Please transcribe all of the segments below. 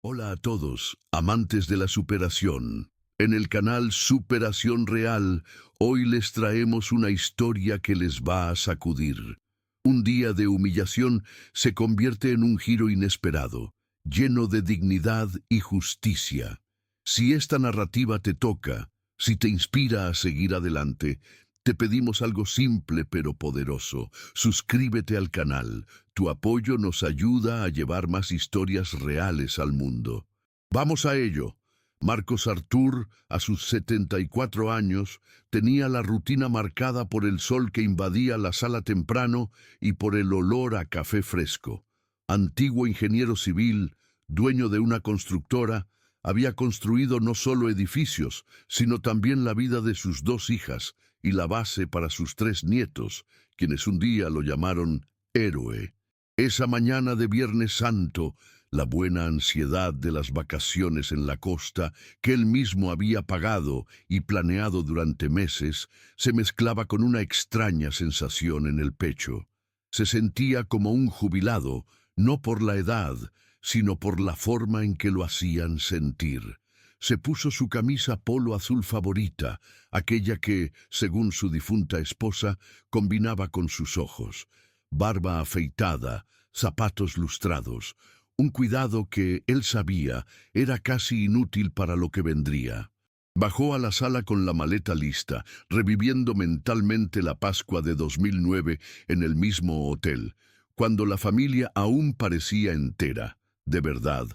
Hola a todos, amantes de la superación. En el canal Superación Real, hoy les traemos una historia que les va a sacudir. Un día de humillación se convierte en un giro inesperado, lleno de dignidad y justicia. Si esta narrativa te toca, si te inspira a seguir adelante, te pedimos algo simple pero poderoso. Suscríbete al canal. Tu apoyo nos ayuda a llevar más historias reales al mundo. Vamos a ello. Marcos Artur, a sus 74 años, tenía la rutina marcada por el sol que invadía la sala temprano y por el olor a café fresco. Antiguo ingeniero civil, dueño de una constructora, había construido no solo edificios, sino también la vida de sus dos hijas y la base para sus tres nietos, quienes un día lo llamaron héroe. Esa mañana de Viernes Santo, la buena ansiedad de las vacaciones en la costa, que él mismo había pagado y planeado durante meses, se mezclaba con una extraña sensación en el pecho. Se sentía como un jubilado, no por la edad, sino por la forma en que lo hacían sentir. Se puso su camisa polo azul favorita, aquella que, según su difunta esposa, combinaba con sus ojos. Barba afeitada, zapatos lustrados, un cuidado que, él sabía, era casi inútil para lo que vendría. Bajó a la sala con la maleta lista, reviviendo mentalmente la Pascua de 2009 en el mismo hotel, cuando la familia aún parecía entera, de verdad.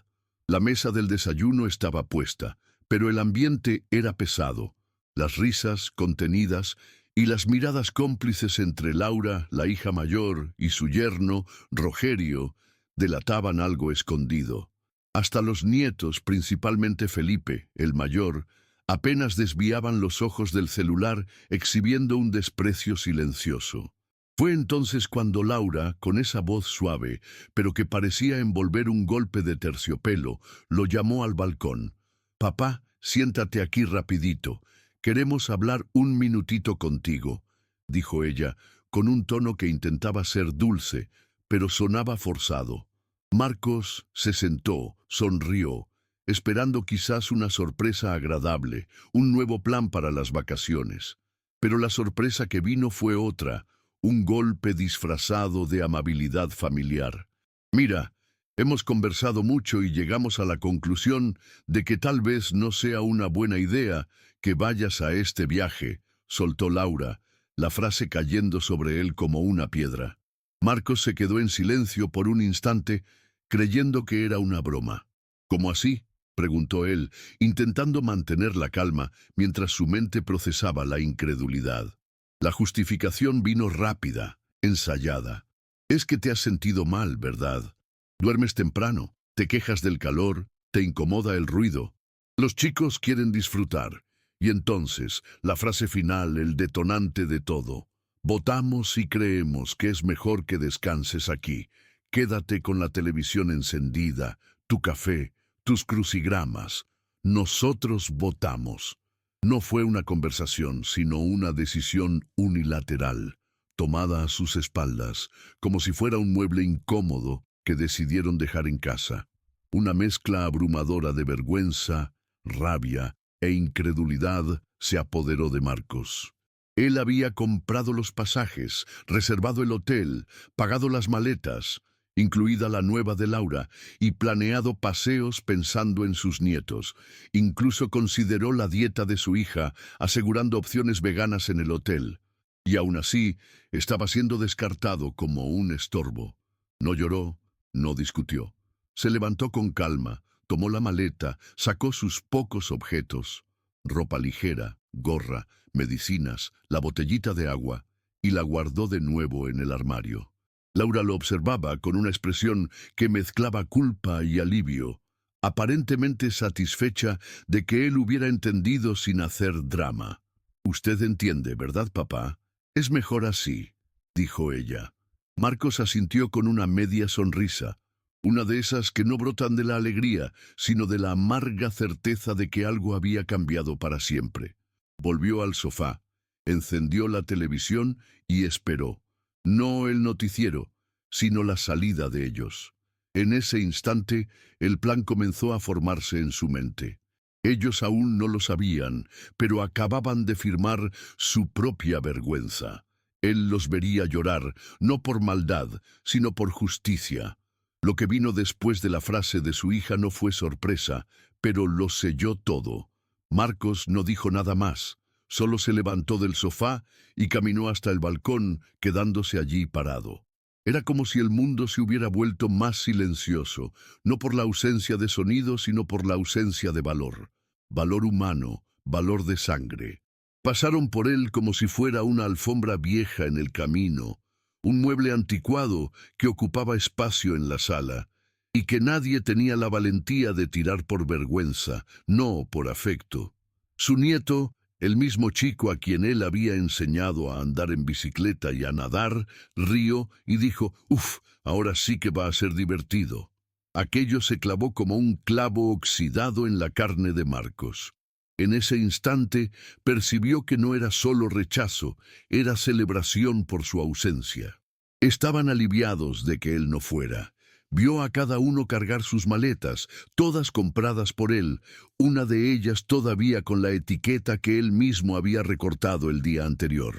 La mesa del desayuno estaba puesta, pero el ambiente era pesado. Las risas contenidas y las miradas cómplices entre Laura, la hija mayor, y su yerno, Rogerio, delataban algo escondido. Hasta los nietos, principalmente Felipe, el mayor, apenas desviaban los ojos del celular, exhibiendo un desprecio silencioso. Fue entonces cuando Laura, con esa voz suave, pero que parecía envolver un golpe de terciopelo, lo llamó al balcón. «Papá, siéntate aquí rapidito. Queremos hablar un minutito contigo», dijo ella, con un tono que intentaba ser dulce, pero sonaba forzado. Marcos se sentó, sonrió, esperando quizás una sorpresa agradable, un nuevo plan para las vacaciones. Pero la sorpresa que vino fue otra, un golpe disfrazado de amabilidad familiar. «Mira, hemos conversado mucho y llegamos a la conclusión de que tal vez no sea una buena idea que vayas a este viaje», soltó Laura, la frase cayendo sobre él como una piedra. Marcos se quedó en silencio por un instante, creyendo que era una broma. «¿Cómo así?», preguntó él, intentando mantener la calma mientras su mente procesaba la incredulidad. La justificación vino rápida, ensayada. «Es que te has sentido mal, ¿verdad? Duermes temprano, te quejas del calor, te incomoda el ruido. Los chicos quieren disfrutar». Y entonces, la frase final, el detonante de todo. «Votamos y creemos que es mejor que descanses aquí. Quédate con la televisión encendida, tu café, tus crucigramas. Nosotros votamos». No fue una conversación, sino una decisión unilateral, tomada a sus espaldas, como si fuera un mueble incómodo que decidieron dejar en casa. Una mezcla abrumadora de vergüenza, rabia e incredulidad se apoderó de Marcos. Él había comprado los pasajes, reservado el hotel, pagado las maletas, incluida la nueva de Laura, y planeado paseos pensando en sus nietos. Incluso consideró la dieta de su hija, asegurando opciones veganas en el hotel. Y aún así, estaba siendo descartado como un estorbo. No lloró, no discutió. Se levantó con calma, tomó la maleta, sacó sus pocos objetos, ropa ligera, gorra, medicinas, la botellita de agua, y la guardó de nuevo en el armario. Laura lo observaba con una expresión que mezclaba culpa y alivio, aparentemente satisfecha de que él hubiera entendido sin hacer drama. «Usted entiende, ¿verdad, papá? Es mejor así», dijo ella. Marcos asintió con una media sonrisa, una de esas que no brotan de la alegría, sino de la amarga certeza de que algo había cambiado para siempre. Volvió al sofá, encendió la televisión y esperó. No el noticiero, sino la salida de ellos. En ese instante, el plan comenzó a formarse en su mente. Ellos aún no lo sabían, pero acababan de firmar su propia vergüenza. Él los vería llorar, no por maldad, sino por justicia. Lo que vino después de la frase de su hija no fue sorpresa, pero lo selló todo. Marcos no dijo nada más, solo se levantó del sofá y caminó hasta el balcón, quedándose allí parado. Era como si el mundo se hubiera vuelto más silencioso, no por la ausencia de sonido, sino por la ausencia de valor. Valor humano, valor de sangre. Pasaron por él como si fuera una alfombra vieja en el camino, un mueble anticuado que ocupaba espacio en la sala, y que nadie tenía la valentía de tirar por vergüenza, no por afecto. Su nieto, el mismo chico a quien él había enseñado a andar en bicicleta y a nadar, rió y dijo: «Uf, ahora sí que va a ser divertido». Aquello se clavó como un clavo oxidado en la carne de Marcos. En ese instante percibió que no era solo rechazo, era celebración por su ausencia. Estaban aliviados de que él no fuera. Vio a cada uno cargar sus maletas, todas compradas por él, una de ellas todavía con la etiqueta que él mismo había recortado el día anterior.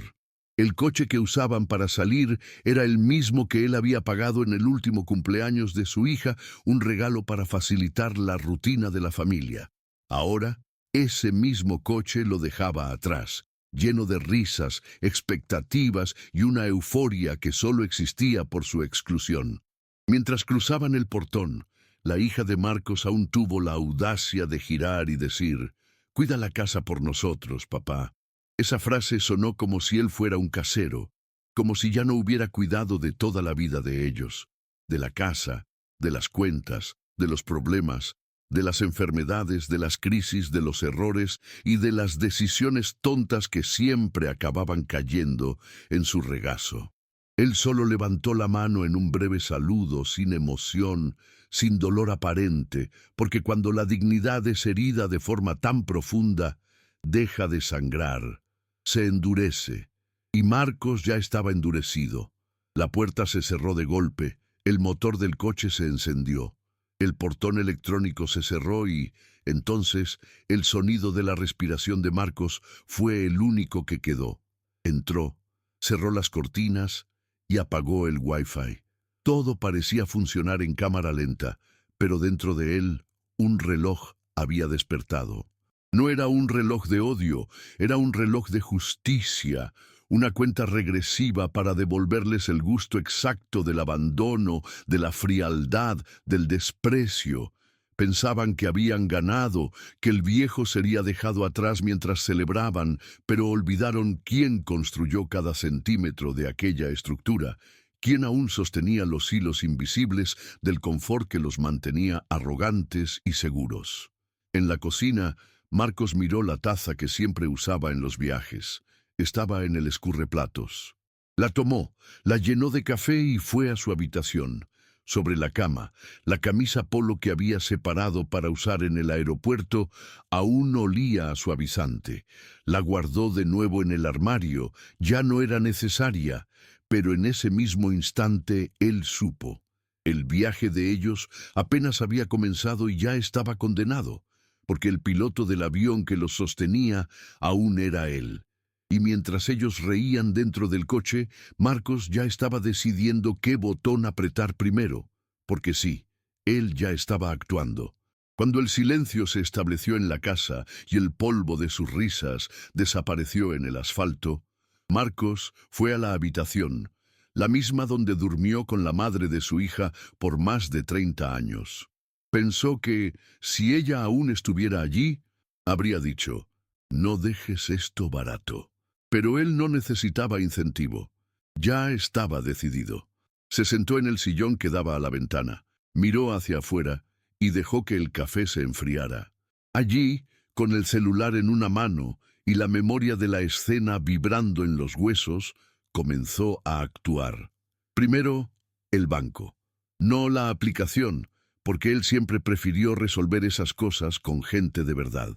El coche que usaban para salir era el mismo que él había pagado en el último cumpleaños de su hija, un regalo para facilitar la rutina de la familia. Ahora, ese mismo coche lo dejaba atrás, lleno de risas, expectativas y una euforia que solo existía por su exclusión. Mientras cruzaban el portón, la hija de Marcos aún tuvo la audacia de girar y decir: «Cuida la casa por nosotros, papá». Esa frase sonó como si él fuera un casero, como si ya no hubiera cuidado de toda la vida de ellos, de la casa, de las cuentas, de los problemas, de las enfermedades, de las crisis, de los errores y de las decisiones tontas que siempre acababan cayendo en su regazo. Él solo levantó la mano en un breve saludo, sin emoción, sin dolor aparente, porque cuando la dignidad es herida de forma tan profunda, deja de sangrar, se endurece, y Marcos ya estaba endurecido. La puerta se cerró de golpe, el motor del coche se encendió, el portón electrónico se cerró y, entonces, el sonido de la respiración de Marcos fue el único que quedó. Entró, cerró las cortinas y apagó el Wi-Fi. Todo parecía funcionar en cámara lenta, pero dentro de él, un reloj había despertado. No era un reloj de odio, era un reloj de justicia, una cuenta regresiva para devolverles el gusto exacto del abandono, de la frialdad, del desprecio. Pensaban que habían ganado, que el viejo sería dejado atrás mientras celebraban, pero olvidaron quién construyó cada centímetro de aquella estructura, quién aún sostenía los hilos invisibles del confort que los mantenía arrogantes y seguros. En la cocina, Marcos miró la taza que siempre usaba en los viajes. Estaba en el escurreplatos. La tomó, la llenó de café y fue a su habitación. Sobre la cama, la camisa polo que había separado para usar en el aeropuerto aún olía a suavizante. La guardó de nuevo en el armario, ya no era necesaria, pero en ese mismo instante él supo. El viaje de ellos apenas había comenzado y ya estaba condenado, porque el piloto del avión que los sostenía aún era él. Y mientras ellos reían dentro del coche, Marcos ya estaba decidiendo qué botón apretar primero, porque sí, él ya estaba actuando. Cuando el silencio se estableció en la casa y el polvo de sus risas desapareció en el asfalto, Marcos fue a la habitación, la misma donde durmió con la madre de su hija por más de 30 años. Pensó que, si ella aún estuviera allí, habría dicho: «No dejes esto barato». Pero él no necesitaba incentivo. Ya estaba decidido. Se sentó en el sillón que daba a la ventana, miró hacia afuera y dejó que el café se enfriara. Allí, con el celular en una mano y la memoria de la escena vibrando en los huesos, comenzó a actuar. Primero, el banco. No la aplicación, porque él siempre prefirió resolver esas cosas con gente de verdad.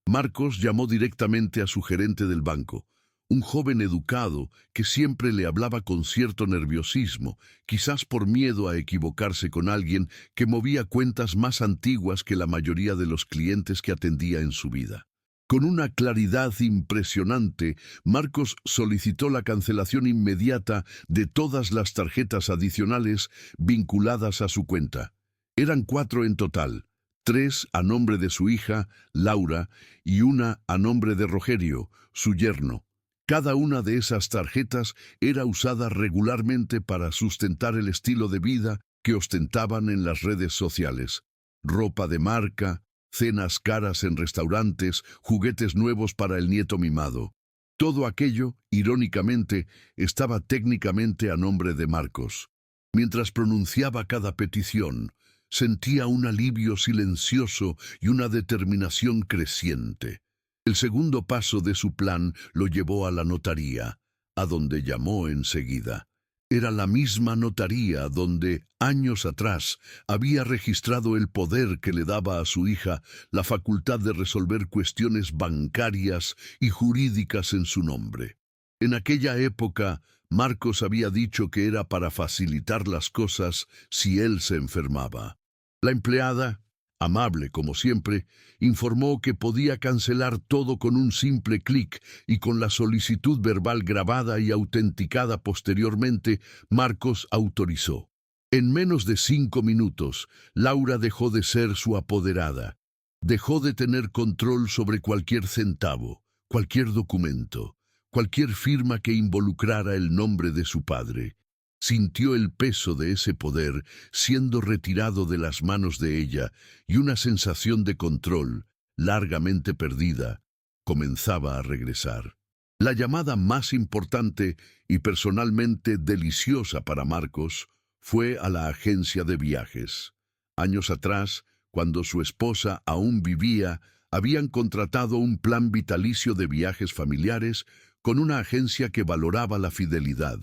Marcos llamó directamente a su gerente del banco, un joven educado que siempre le hablaba con cierto nerviosismo, quizás por miedo a equivocarse con alguien que movía cuentas más antiguas que la mayoría de los clientes que atendía en su vida. Con una claridad impresionante, Marcos solicitó la cancelación inmediata de todas las tarjetas adicionales vinculadas a su cuenta. Eran 4 en total, 3 a nombre de su hija, Laura, y una a nombre de Rogerio, su yerno. Cada una de esas tarjetas era usada regularmente para sustentar el estilo de vida que ostentaban en las redes sociales. Ropa de marca, cenas caras en restaurantes, juguetes nuevos para el nieto mimado. Todo aquello, irónicamente, estaba técnicamente a nombre de Marcos. Mientras pronunciaba cada petición, sentía un alivio silencioso y una determinación creciente. El segundo paso de su plan lo llevó a la notaría, a donde llamó enseguida. Era la misma notaría donde, años atrás, había registrado el poder que le daba a su hija la facultad de resolver cuestiones bancarias y jurídicas en su nombre. En aquella época, Marcos había dicho que era para facilitar las cosas si él se enfermaba. La empleada, amable como siempre, informó que podía cancelar todo con un simple clic y con la solicitud verbal grabada y autenticada posteriormente, Marcos autorizó. En menos de 5 minutos, Laura dejó de ser su apoderada. Dejó de tener control sobre cualquier centavo, cualquier documento, cualquier firma que involucrara el nombre de su padre. Sintió el peso de ese poder siendo retirado de las manos de ella y una sensación de control, largamente perdida, comenzaba a regresar. La llamada más importante y personalmente deliciosa para Marcos fue a la agencia de viajes. Años atrás, cuando su esposa aún vivía, habían contratado un plan vitalicio de viajes familiares con una agencia que valoraba la fidelidad.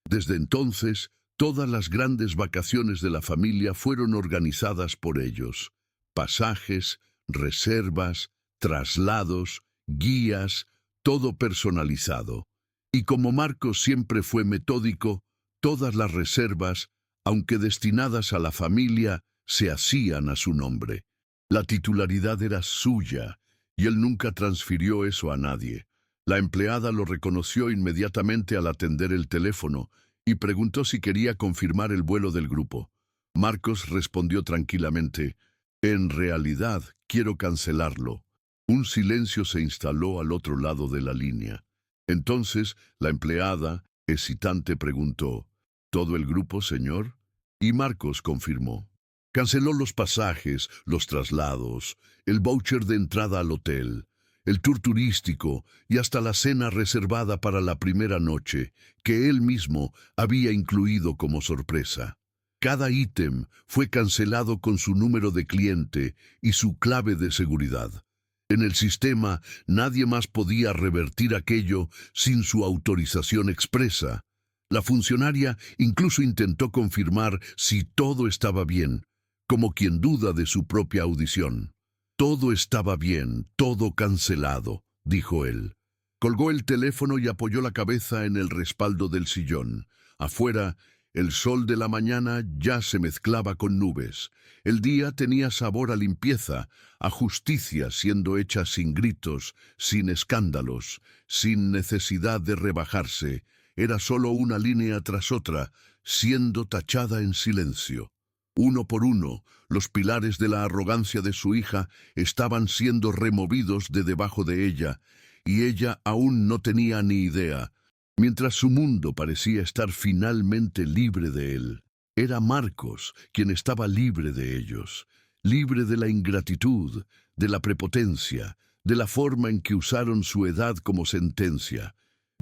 Desde entonces, todas las grandes vacaciones de la familia fueron organizadas por ellos. Pasajes, reservas, traslados, guías, todo personalizado. Y como Marcos siempre fue metódico, todas las reservas, aunque destinadas a la familia, se hacían a su nombre. La titularidad era suya, y él nunca transfirió eso a nadie. La empleada lo reconoció inmediatamente al atender el teléfono y preguntó si quería confirmar el vuelo del grupo. Marcos respondió tranquilamente, «En realidad, quiero cancelarlo». Un silencio se instaló al otro lado de la línea. Entonces, la empleada, hesitante, preguntó, «¿Todo el grupo, señor?» Y Marcos confirmó. Canceló los pasajes, los traslados, el voucher de entrada al hotel, el tour turístico y hasta la cena reservada para la primera noche, que él mismo había incluido como sorpresa. Cada ítem fue cancelado con su número de cliente y su clave de seguridad. En el sistema, nadie más podía revertir aquello sin su autorización expresa. La funcionaria incluso intentó confirmar si todo estaba bien, como quien duda de su propia audición. «Todo estaba bien, todo cancelado», dijo él. Colgó el teléfono y apoyó la cabeza en el respaldo del sillón. Afuera, el sol de la mañana ya se mezclaba con nubes. El día tenía sabor a limpieza, a justicia siendo hecha sin gritos, sin escándalos, sin necesidad de rebajarse. Era solo una línea tras otra, siendo tachada en silencio. Uno por uno, los pilares de la arrogancia de su hija estaban siendo removidos de debajo de ella, y ella aún no tenía ni idea, mientras su mundo parecía estar finalmente libre de él. Era Marcos quien estaba libre de ellos, libre de la ingratitud, de la prepotencia, de la forma en que usaron su edad como sentencia.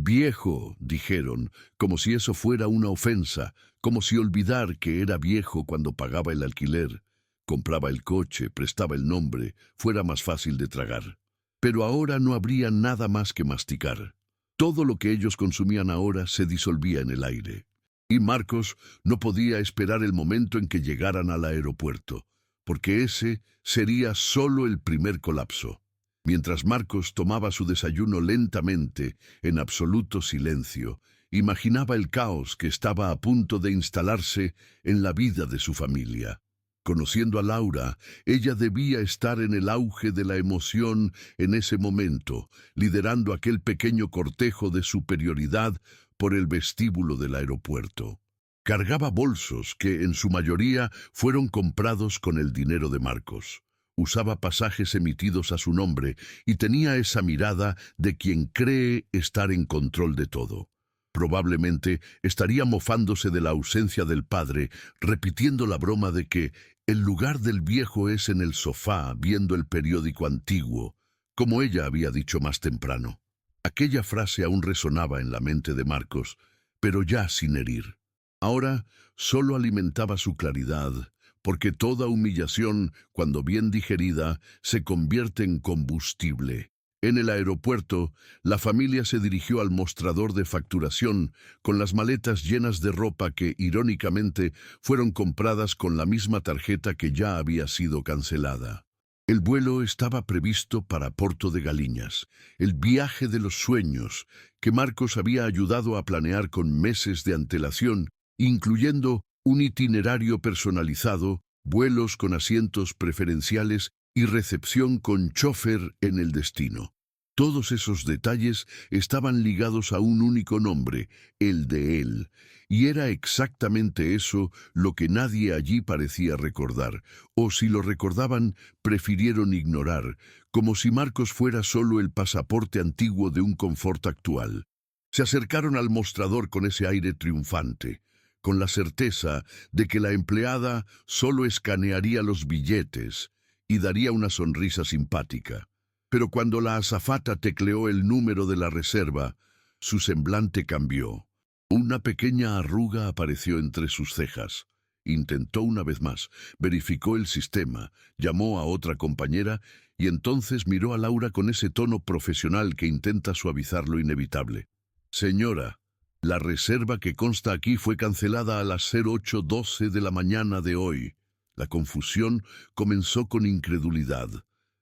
«Viejo», dijeron, como si eso fuera una ofensa, como si olvidar que era viejo cuando pagaba el alquiler, compraba el coche, prestaba el nombre, fuera más fácil de tragar. Pero ahora no habría nada más que masticar. Todo lo que ellos consumían ahora se disolvía en el aire. Y Marcos no podía esperar el momento en que llegaran al aeropuerto, porque ese sería solo el primer colapso. Mientras Marcos tomaba su desayuno lentamente, en absoluto silencio, imaginaba el caos que estaba a punto de instalarse en la vida de su familia. Conociendo a Laura, ella debía estar en el auge de la emoción en ese momento, liderando aquel pequeño cortejo de superioridad por el vestíbulo del aeropuerto. Cargaba bolsos que, en su mayoría, fueron comprados con el dinero de Marcos. Usaba pasajes emitidos a su nombre y tenía esa mirada de quien cree estar en control de todo. Probablemente estaría mofándose de la ausencia del padre, repitiendo la broma de que el lugar del viejo es en el sofá viendo el periódico antiguo, como ella había dicho más temprano. Aquella frase aún resonaba en la mente de Marcos, pero ya sin herir. Ahora solo alimentaba su claridad, porque toda humillación, cuando bien digerida, se convierte en combustible. En el aeropuerto, la familia se dirigió al mostrador de facturación con las maletas llenas de ropa que, irónicamente, fueron compradas con la misma tarjeta que ya había sido cancelada. El vuelo estaba previsto para Porto de Galiñas, el viaje de los sueños que Marcos había ayudado a planear con meses de antelación, incluyendo un itinerario personalizado, vuelos con asientos preferenciales y recepción con chofer en el destino. Todos esos detalles estaban ligados a un único nombre, el de él, y era exactamente eso lo que nadie allí parecía recordar, o si lo recordaban, prefirieron ignorar, como si Marcos fuera solo el pasaporte antiguo de un confort actual. Se acercaron al mostrador con ese aire triunfante, con la certeza de que la empleada solo escanearía los billetes y daría una sonrisa simpática. Pero cuando la azafata tecleó el número de la reserva, su semblante cambió. Una pequeña arruga apareció entre sus cejas. Intentó una vez más, verificó el sistema, llamó a otra compañera y entonces miró a Laura con ese tono profesional que intenta suavizar lo inevitable. Señora, la reserva que consta aquí fue cancelada a las 08:12 de la mañana de hoy. La confusión comenzó con incredulidad.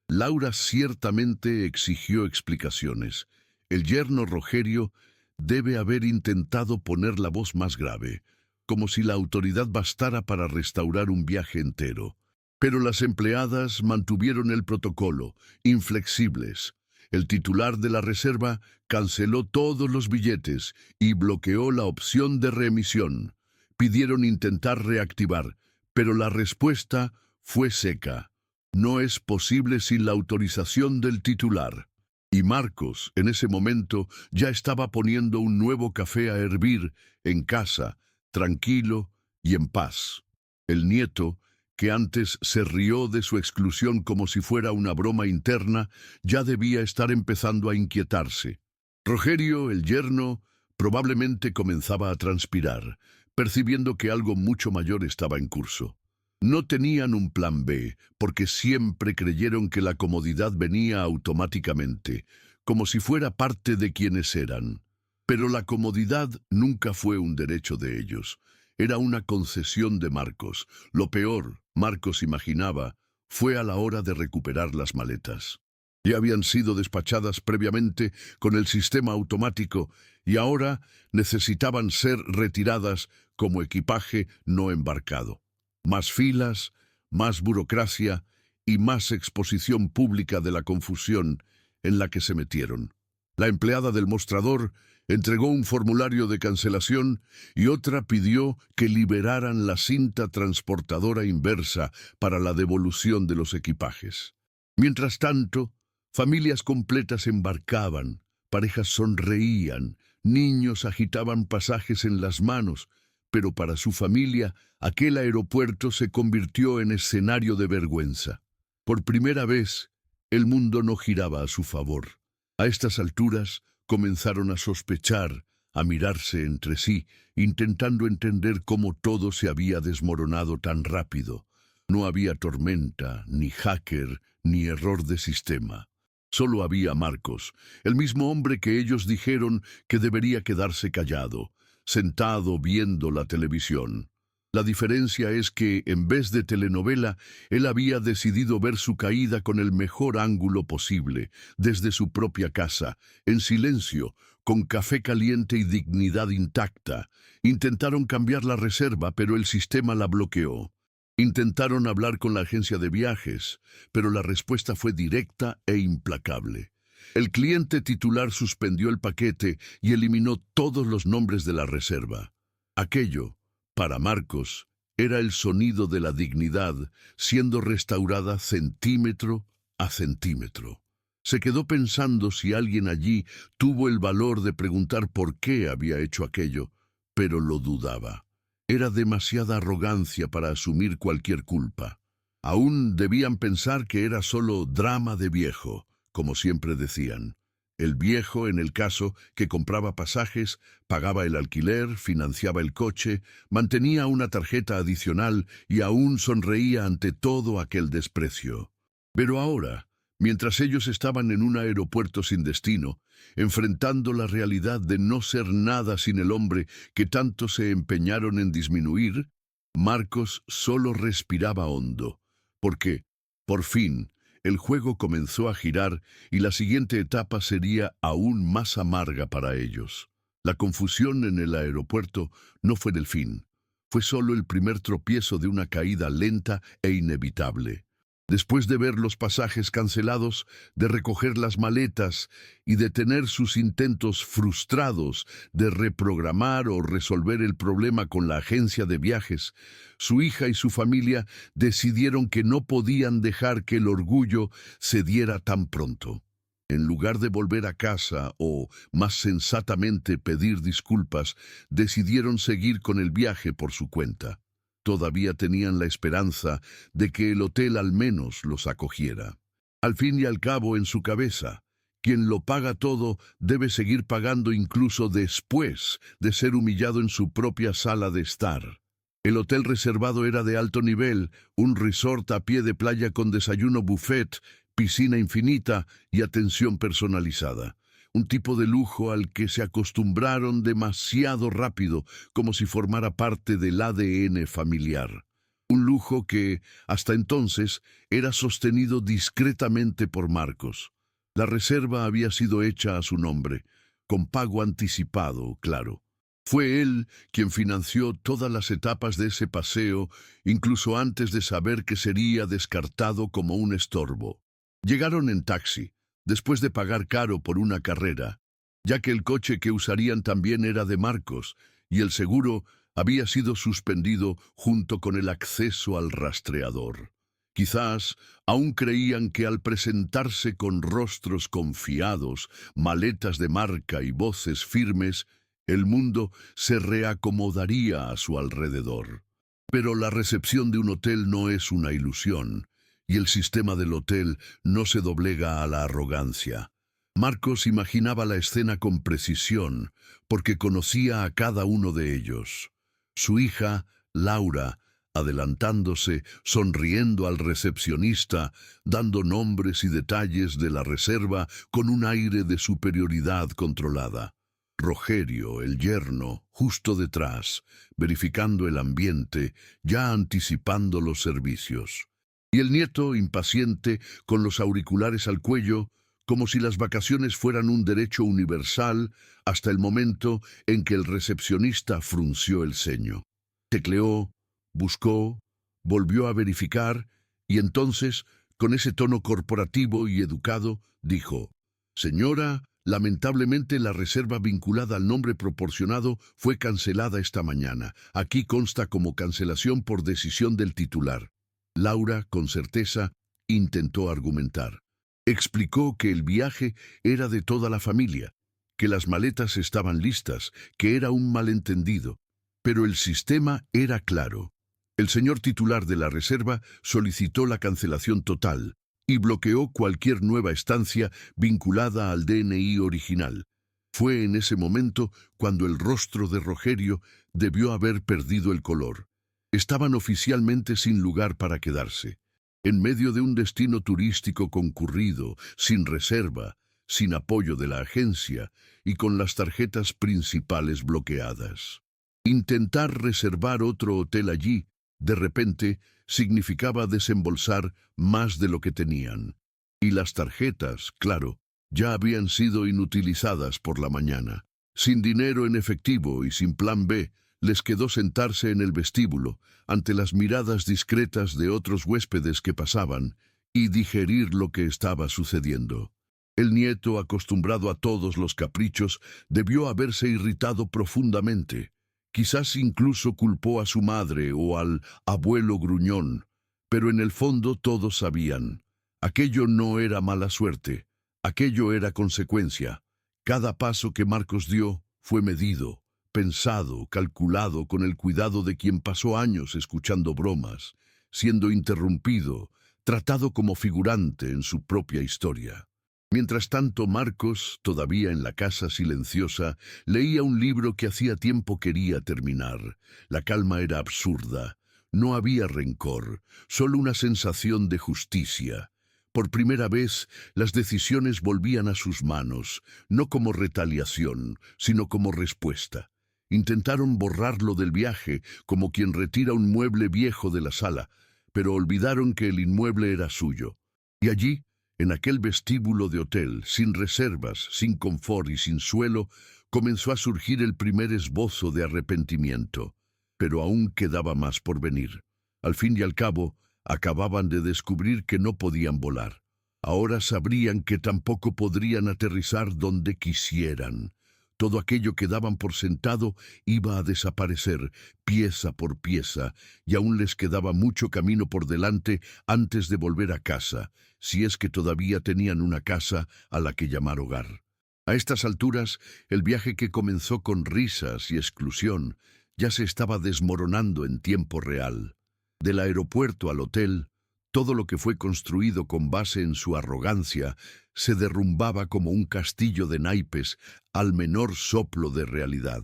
Laura ciertamente exigió explicaciones. El yerno Rogerio debe haber intentado poner la voz más grave, como si la autoridad bastara para restaurar un viaje entero. Pero las empleadas mantuvieron el protocolo, inflexibles. El titular de la reserva canceló todos los billetes y bloqueó la opción de reemisión. Pidieron intentar reactivar, pero la respuesta fue seca. No es posible sin la autorización del titular. Y Marcos, en ese momento, ya estaba poniendo un nuevo café a hervir en casa, tranquilo y en paz. El nieto, que antes se rió de su exclusión como si fuera una broma interna, ya debía estar empezando a inquietarse. Rogerio, el yerno, probablemente comenzaba a transpirar, percibiendo que algo mucho mayor estaba en curso. No tenían un plan B, porque siempre creyeron que la comodidad venía automáticamente, como si fuera parte de quienes eran. Pero la comodidad nunca fue un derecho de ellos. Era una concesión de Marcos. Lo peor, Marcos imaginaba, fue a la hora de recuperar las maletas. Ya habían sido despachadas previamente con el sistema automático y ahora necesitaban ser retiradas como equipaje no embarcado. Más filas, más burocracia y más exposición pública de la confusión en la que se metieron. La empleada del mostrador entregó un formulario de cancelación y otra pidió que liberaran la cinta transportadora inversa para la devolución de los equipajes. Mientras tanto, familias completas embarcaban, parejas sonreían, niños agitaban pasajes en las manos, pero para su familia aquel aeropuerto se convirtió en escenario de vergüenza. Por primera vez, el mundo no giraba a su favor. A estas alturas comenzaron a sospechar, a mirarse entre sí, intentando entender cómo todo se había desmoronado tan rápido. No había tormenta, ni hacker, ni error de sistema. Solo había Marcos, el mismo hombre que ellos dijeron que debería quedarse callado, sentado viendo la televisión. La diferencia es que, en vez de telenovela, él había decidido ver su caída con el mejor ángulo posible, desde su propia casa, en silencio, con café caliente y dignidad intacta. Intentaron cambiar la reserva, pero el sistema la bloqueó. Intentaron hablar con la agencia de viajes, pero la respuesta fue directa e implacable. El cliente titular suspendió el paquete y eliminó todos los nombres de la reserva. Aquello, para Marcos, era el sonido de la dignidad siendo restaurada centímetro a centímetro. Se quedó pensando si alguien allí tuvo el valor de preguntar por qué había hecho aquello, pero lo dudaba. Era demasiada arrogancia para asumir cualquier culpa. Aún debían pensar que era solo drama de viejo, como siempre decían. El viejo, en el caso, que compraba pasajes, pagaba el alquiler, financiaba el coche, mantenía una tarjeta adicional y aún sonreía ante todo aquel desprecio. Pero ahora, mientras ellos estaban en un aeropuerto sin destino, enfrentando la realidad de no ser nada sin el hombre que tanto se empeñaron en disminuir, Marcos solo respiraba hondo, porque, por fin, el juego comenzó a girar y la siguiente etapa sería aún más amarga para ellos. La confusión en el aeropuerto no fue el fin, fue solo el primer tropiezo de una caída lenta e inevitable. Después de ver los pasajes cancelados, de recoger las maletas y de tener sus intentos frustrados de reprogramar o resolver el problema con la agencia de viajes, su hija y su familia decidieron que no podían dejar que el orgullo se diera tan pronto. En lugar de volver a casa o, más sensatamente, pedir disculpas, decidieron seguir con el viaje por su cuenta. Todavía tenían la esperanza de que el hotel al menos los acogiera. Al fin y al cabo, en su cabeza, quien lo paga todo debe seguir pagando incluso después de ser humillado en su propia sala de estar. El hotel reservado era de alto nivel, un resort a pie de playa con desayuno buffet, piscina infinita y atención personalizada. Un tipo de lujo al que se acostumbraron demasiado rápido, como si formara parte del ADN familiar. Un lujo que, hasta entonces, era sostenido discretamente por Marcos. La reserva había sido hecha a su nombre, con pago anticipado, claro. Fue él quien financió todas las etapas de ese paseo, incluso antes de saber que sería descartado como un estorbo. Llegaron en taxi, después de pagar caro por una carrera, ya que el coche que usarían también era de Marcos, y el seguro había sido suspendido junto con el acceso al rastreador. Quizás aún creían que al presentarse con rostros confiados, maletas de marca y voces firmes, el mundo se reacomodaría a su alrededor. Pero la recepción de un hotel no es una ilusión, y el sistema del hotel no se doblega a la arrogancia. Marcos imaginaba la escena con precisión, porque conocía a cada uno de ellos. Su hija, Laura, adelantándose, sonriendo al recepcionista, dando nombres y detalles de la reserva con un aire de superioridad controlada. Rogerio, el yerno, justo detrás, verificando el ambiente, ya anticipando los servicios. Y el nieto, impaciente, con los auriculares al cuello, como si las vacaciones fueran un derecho universal, hasta el momento en que el recepcionista frunció el ceño. Tecleó, buscó, volvió a verificar, y entonces, con ese tono corporativo y educado, dijo: «Señora, lamentablemente la reserva vinculada al nombre proporcionado fue cancelada esta mañana. Aquí consta como cancelación por decisión del titular». Laura, con certeza, intentó argumentar. Explicó que el viaje era de toda la familia, que las maletas estaban listas, que era un malentendido. Pero el sistema era claro. El señor titular de la reserva solicitó la cancelación total y bloqueó cualquier nueva estancia vinculada al DNI original. Fue en ese momento cuando el rostro de Rogerio debió haber perdido el color. Estaban oficialmente sin lugar para quedarse, en medio de un destino turístico concurrido, sin reserva, sin apoyo de la agencia y con las tarjetas principales bloqueadas. Intentar reservar otro hotel allí, de repente, significaba desembolsar más de lo que tenían. Y las tarjetas, claro, ya habían sido inutilizadas por la mañana. Sin dinero en efectivo y sin plan B, les quedó sentarse en el vestíbulo, ante las miradas discretas de otros huéspedes que pasaban, y digerir lo que estaba sucediendo. El nieto, acostumbrado a todos los caprichos, debió haberse irritado profundamente. Quizás incluso culpó a su madre o al abuelo gruñón, pero en el fondo todos sabían. Aquello no era mala suerte, aquello era consecuencia. Cada paso que Marcos dio fue medido, pensado, calculado con el cuidado de quien pasó años escuchando bromas, siendo interrumpido, tratado como figurante en su propia historia. Mientras tanto, Marcos, todavía en la casa silenciosa, leía un libro que hacía tiempo quería terminar. La calma era absurda. No había rencor, solo una sensación de justicia. Por primera vez, las decisiones volvían a sus manos, no como retaliación, sino como respuesta. Intentaron borrarlo del viaje, como quien retira un mueble viejo de la sala, pero olvidaron que el inmueble era suyo. Y allí, en aquel vestíbulo de hotel, sin reservas, sin confort y sin suelo, comenzó a surgir el primer esbozo de arrepentimiento. Pero aún quedaba más por venir. Al fin y al cabo, acababan de descubrir que no podían volar. Ahora sabrían que tampoco podrían aterrizar donde quisieran. Todo aquello que daban por sentado iba a desaparecer, pieza por pieza, y aún les quedaba mucho camino por delante antes de volver a casa, si es que todavía tenían una casa a la que llamar hogar. A estas alturas, el viaje que comenzó con risas y exclusión ya se estaba desmoronando en tiempo real. Del aeropuerto al hotel, todo lo que fue construido con base en su arrogancia se derrumbaba como un castillo de naipes al menor soplo de realidad.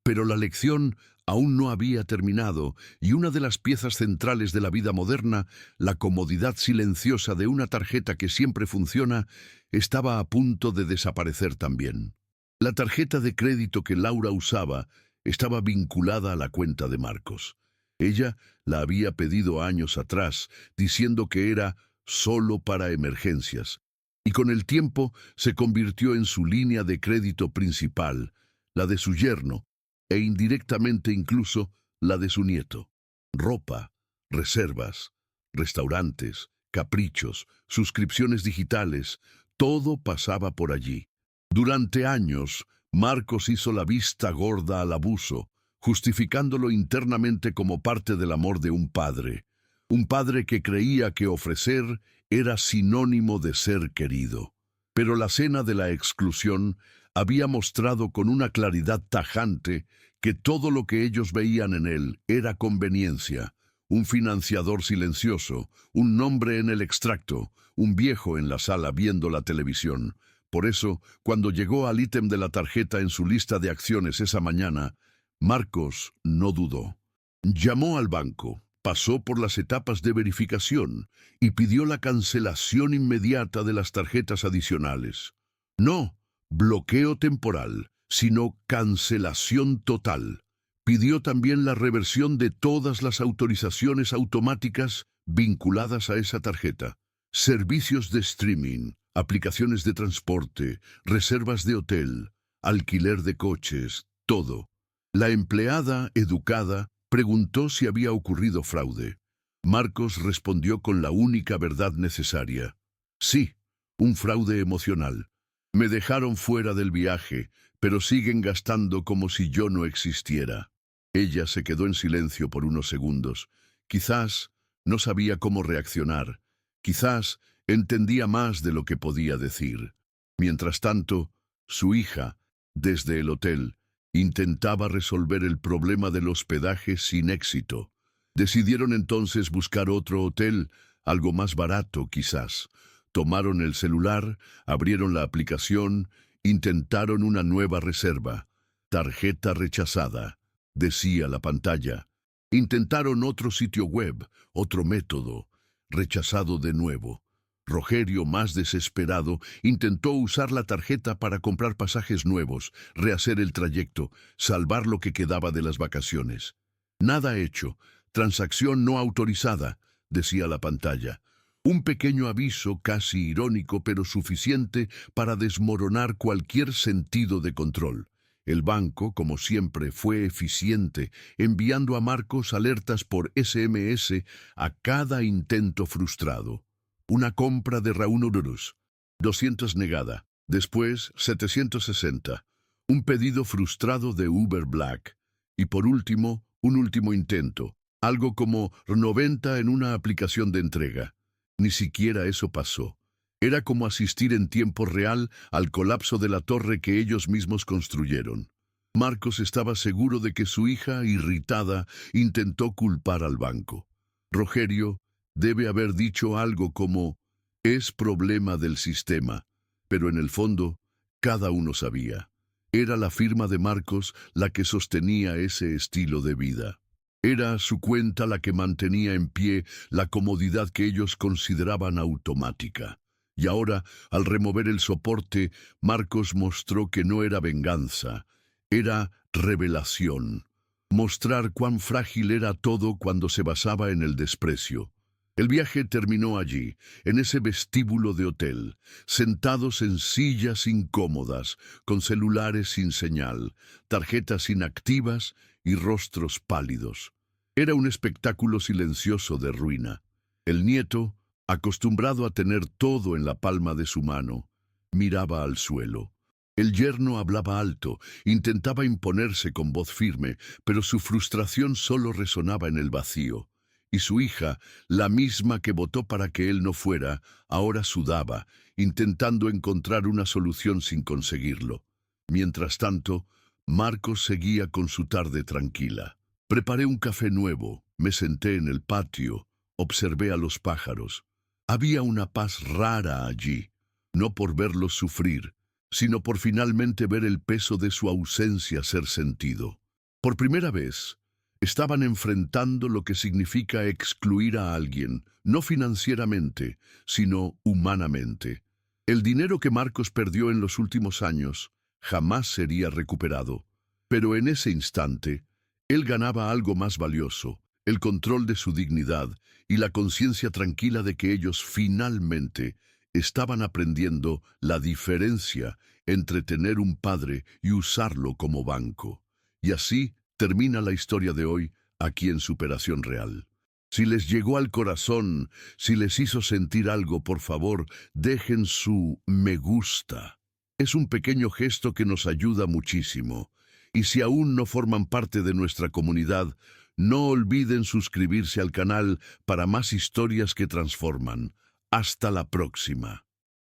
Pero la lección aún no había terminado, y una de las piezas centrales de la vida moderna, la comodidad silenciosa de una tarjeta que siempre funciona, estaba a punto de desaparecer también. La tarjeta de crédito que Laura usaba estaba vinculada a la cuenta de Marcos. Ella la había pedido años atrás, diciendo que era solo para emergencias, y con el tiempo se convirtió en su línea de crédito principal, la de su yerno, e indirectamente incluso la de su nieto. Ropa, reservas, restaurantes, caprichos, suscripciones digitales, todo pasaba por allí. Durante años, Marcos hizo la vista gorda al abuso, justificándolo internamente como parte del amor de un padre que creía que ofrecer era sinónimo de ser querido. Pero la cena de la exclusión había mostrado con una claridad tajante que todo lo que ellos veían en él era conveniencia, un financiador silencioso, un nombre en el extracto, un viejo en la sala viendo la televisión. Por eso, cuando llegó al ítem de la tarjeta en su lista de acciones esa mañana, Marcos no dudó. Llamó al banco, pasó por las etapas de verificación y pidió la cancelación inmediata de las tarjetas adicionales. No bloqueo temporal, sino cancelación total. Pidió también la reversión de todas las autorizaciones automáticas vinculadas a esa tarjeta. Servicios de streaming, aplicaciones de transporte, reservas de hotel, alquiler de coches, todo. La empleada, educada, preguntó si había ocurrido fraude. Marcos respondió con la única verdad necesaria. Sí, un fraude emocional. Me dejaron fuera del viaje, pero siguen gastando como si yo no existiera. Ella se quedó en silencio por unos segundos. Quizás no sabía cómo reaccionar. Quizás entendía más de lo que podía decir. Mientras tanto, su hija, desde el hotel, intentaba resolver el problema del hospedaje sin éxito. Decidieron entonces buscar otro hotel, algo más barato quizás. Tomaron el celular, abrieron la aplicación, intentaron una nueva reserva. Tarjeta rechazada, decía la pantalla. Intentaron otro sitio web, otro método. Rechazado de nuevo. Rogerio, más desesperado, intentó usar la tarjeta para comprar pasajes nuevos, rehacer el trayecto, salvar lo que quedaba de las vacaciones. Nada hecho. Transacción no autorizada, decía la pantalla. Un pequeño aviso casi irónico, pero suficiente para desmoronar cualquier sentido de control. El banco, como siempre, fue eficiente, enviando a Marcos alertas por SMS a cada intento frustrado. Una compra de Raúl Ururus, 200 negada. Después, 760. Un pedido frustrado de Uber Black. Y por último, un último intento. Algo como 90 en una aplicación de entrega. Ni siquiera eso pasó. Era como asistir en tiempo real al colapso de la torre que ellos mismos construyeron. Marcos estaba seguro de que su hija, irritada, intentó culpar al banco. Rogerio debe haber dicho algo como, es problema del sistema, pero en el fondo, cada uno sabía. Era la firma de Marcos la que sostenía ese estilo de vida. Era su cuenta la que mantenía en pie la comodidad que ellos consideraban automática. Y ahora, al remover el soporte, Marcos mostró que no era venganza, era revelación. Mostrar cuán frágil era todo cuando se basaba en el desprecio. El viaje terminó allí, en ese vestíbulo de hotel, sentados en sillas incómodas, con celulares sin señal, tarjetas inactivas y rostros pálidos. Era un espectáculo silencioso de ruina. El nieto, acostumbrado a tener todo en la palma de su mano, miraba al suelo. El yerno hablaba alto, intentaba imponerse con voz firme, pero su frustración solo resonaba en el vacío. Y su hija, la misma que votó para que él no fuera, ahora sudaba, intentando encontrar una solución sin conseguirlo. Mientras tanto, Marcos seguía con su tarde tranquila. Preparé un café nuevo, me senté en el patio, observé a los pájaros. Había una paz rara allí, no por verlos sufrir, sino por finalmente ver el peso de su ausencia ser sentido. Por primera vez, estaban enfrentando lo que significa excluir a alguien, no financieramente, sino humanamente. El dinero que Marcos perdió en los últimos años jamás sería recuperado, pero en ese instante, él ganaba algo más valioso, el control de su dignidad y la conciencia tranquila de que ellos finalmente estaban aprendiendo la diferencia entre tener un padre y usarlo como banco. Y así termina la historia de hoy aquí en Superación Real. Si les llegó al corazón, si les hizo sentir algo, por favor, dejen su me gusta. Es un pequeño gesto que nos ayuda muchísimo. Y si aún no forman parte de nuestra comunidad, no olviden suscribirse al canal para más historias que transforman. Hasta la próxima.